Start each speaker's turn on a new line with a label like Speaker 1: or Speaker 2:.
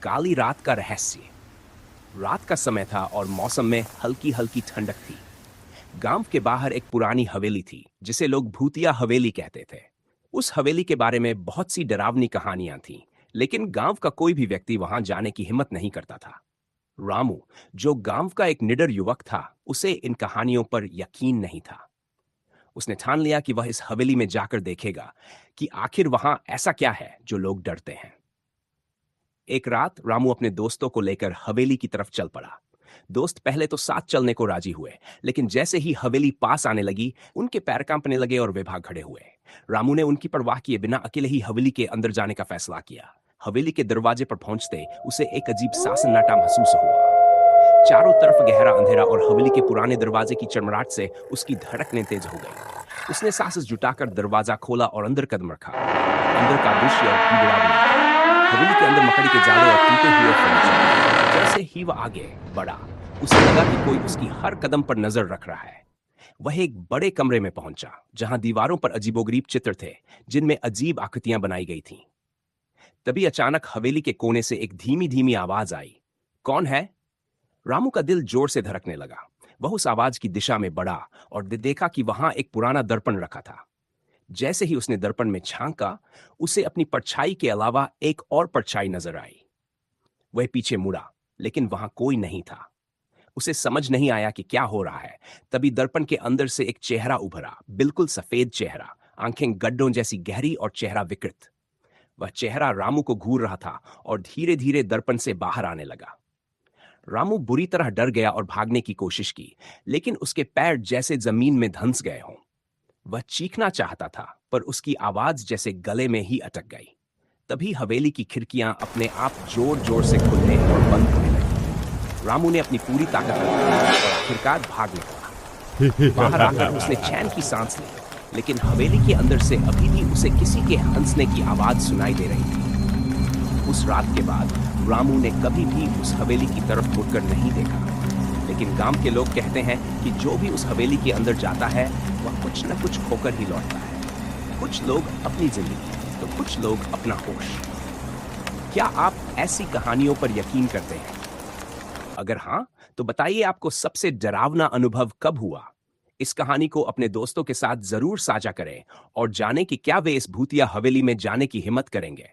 Speaker 1: काली रात का रहस्य। रात का समय था और मौसम में हल्की हल्की ठंडक थी। गांव के बाहर एक पुरानी हवेली थी जिसे लोग भूतिया हवेली कहते थे। उस हवेली के बारे में बहुत सी डरावनी कहानियां थीं, लेकिन गांव का कोई भी व्यक्ति वहां जाने की हिम्मत नहीं करता था। रामू, जो गांव का एक निडर युवक था, उसे इन कहानियों पर यकीन नहीं था। उसने ठान लिया कि वह इस हवेली में जाकर देखेगा कि आखिर वहां ऐसा क्या है जो लोग डरते हैं। एक रात रामू अपने दोस्तों को लेकर हवेली की तरफ चल पड़ा। दोस्त पहले तो साथ चलने को राजी हुए, लेकिन जैसे ही हवेली पास आने लगी, उनके पैर कांपने लगे और वे भाग खड़े हुए। रामू ने उनकी परवाह किए बिना अकेले ही हवेली के अंदर जाने का फैसला किया। हवेली के दरवाजे पर पहुंचते उसे एक अजीब सा सन्नाटा महसूस हुआ। चारों तरफ गहरा अंधेरा और हवेली के पुराने दरवाजे की चरमराहट से उसकी धड़कनें तेज हो गई। उसने सांस जुटाकर दरवाजा खोला और अंदर कदम रखा। अंदर का दृश्य भी डरावना था। हवेली के अंदर मकड़ी के जाले और टूटे हुए फर्नीचर। जैसे ही वह आगे बढ़ा, उसे लगा कि कोई उसकी हर कदम पर नजर रख रहा है। वह एक बड़े कमरे में पहुंचा जहां दीवारों पर अजीबोगरीब चित्र थे, जिनमें अजीब आकृतियां बनाई गई थीं। तभी अचानक हवेली के कोने से एक धीमी धीमी आवाज आई। कौन है? रामू का दिल जोर से धड़कने लगा। वह उस आवाज की दिशा में बढ़ा और देखा कि वहां एक पुराना दर्पण रखा था। जैसे ही उसने दर्पण में झांका, उसे अपनी परछाई के अलावा एक और परछाई नजर आई। वह पीछे मुड़ा, लेकिन वहां कोई नहीं था। उसे समझ नहीं आया कि क्या हो रहा है। तभी दर्पण के अंदर से एक चेहरा उभरा, बिल्कुल सफेद चेहरा, आंखें गड्ढों जैसी गहरी और चेहरा विकृत। वह चेहरा रामू को घूर रहा था और धीरे धीरे दर्पण से बाहर आने लगा। रामू बुरी तरह डर गया और भागने की कोशिश की, लेकिन उसके पैर जैसे जमीन में धंस गए हों। वह चीखना चाहता था, पर उसकी आवाज जैसे गले में ही अटक गई। तभी हवेली की खिड़कियां अपने आप जोर जोर से खुलने और बंद होने लगी। रामू ने अपनी पूरी ताकत लगाई और आखिरकार भाग निकला। बाहर आकर उसने चैन की सांस ली, लेकिन हवेली के अंदर से अभी भी उसे किसी के हंसने की आवाज सुनाई दे रही थी। उस रात के बाद रामू ने कभी भी उस हवेली की तरफ मुड़कर नहीं देखा। लेकिन गांव के लोग कहते हैं कि जो भी उस हवेली के अंदर जाता है, वह कुछ न कुछ खोकर ही लौटता है। कुछ लोग अपनी जिंदगी, तो कुछ लोग अपना होश। क्या आप ऐसी कहानियों पर यकीन करते हैं? अगर हां, तो बताइए आपको सबसे डरावना अनुभव कब हुआ? इस कहानी को अपने दोस्तों के साथ जरूर साझा करें और जानें कि क्या वे इस भूतिया हवेली में जाने की हिम्मत करेंगे।